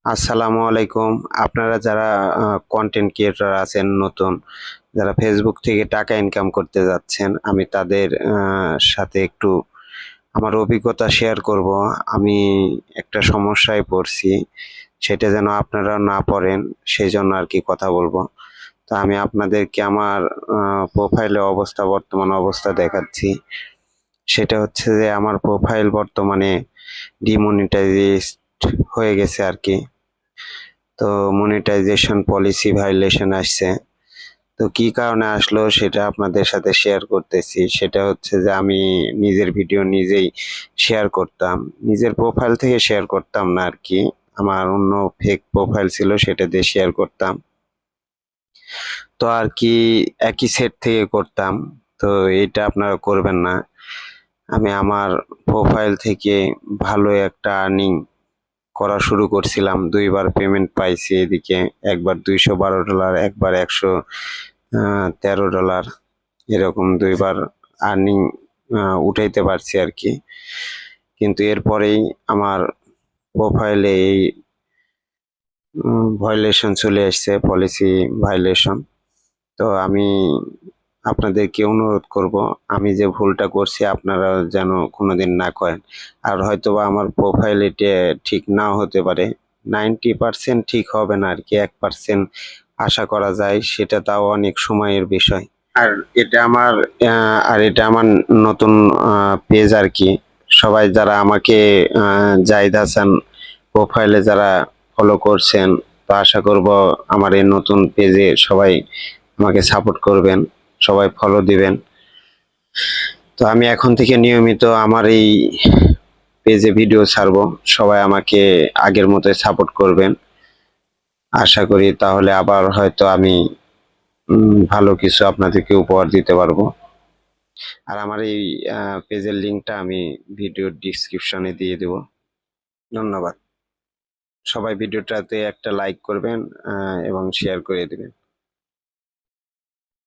আসসালামু আলাইকুম। আপনারা যারা কন্টেন্ট ক্রিয়েটর আছেন নতুন, যারা ফেসবুক থেকে টাকা ইনকাম করতে যাচ্ছেন, আমি তাদের সাথে একটু আমার অভিজ্ঞতা শেয়ার করব। আমি একটা সমস্যায় পড়ছি, সেটা যেন আপনারা না পড়েন, সেই জন্য আর কি কথা বলবো। তো আমি আপনাদেরকে আমার প্রোফাইলে বর্তমান অবস্থা দেখাচ্ছি। সেটা হচ্ছে যে আমার প্রোফাইল বর্তমানে ডিমনিটাইজড হয়ে গেছে আর কি। তো মনিটাইজেশন পলিসি ভাইলেশন আসছে। তো কি কারণে আসলো সেটা আপনাদের সাথে শেয়ার করতেছি। সেটা হচ্ছে যে আমি নিজের ভিডিও নিজেই শেয়ার করতাম, নিজের প্রোফাইল থেকে শেয়ার করতাম না আর কি। আমার অন্য ফেক প্রোফাইল ছিল, সেটা দিয়ে শেয়ার করতাম। তো আর কি একই সেট থেকে করতাম। তো এটা আপনারা করবেন না। আমি আমার প্রোফাইল থেকে ভালো একটা আর্নিং করা শুরু করছিলাম। ২ বার পেমেন্ট পাইছি এদিকে। একবার $২১২, একবার $১১৩, এরকম ২ বার আর্নিং উঠাইতে পারছি আরকি। কিন্তু এরপরেই আমার প্রোফাইলে এই ভায়োলেশন চলে আসছে, পলিসি ভায়োলেশন। তো আমি আপনাদেরকে অনুরোধ করব, আমি যে ভুলটা করছি আপনারা যেন কোনোদিন না করেন। আর হয়তোবা আমার প্রোফাইল এটা ঠিক নাও হতে পারে। 90% ঠিক হবে না আরকি। 1% আশা করা যায়, সেটা তাও অনেক সময়ের বিষয়। আর এটা আমার এটা আমার নতুন পেজ আরকি। সবাই যারা আমাকে জাহিদ হাসান প্রোফাইলে যারা ফলো করছেন, তো আশা করব আমার এই নতুন পেজে সবাই আমাকে সাপোর্ট করবেন, সবাই ফলো দিবেন। তো আমি এখন থেকে নিয়মিত আমার এই পেজে ভিডিও ছাড়বো। সবাই আমাকে আগের মতোই সাপোর্ট করবেন। আশা করি তাহলে আবার হয়তো আমি ভালো কিছু আপনাদেরকে উপহার দিতে পারবো। আর আমার এই পেজের লিঙ্কটা আমি ভিডিওর ডিসক্রিপশনে দিয়ে দেব। ধন্যবাদ। সবাই ভিডিওটাতে একটা লাইক করবেন এবং শেয়ার করে দিবেন।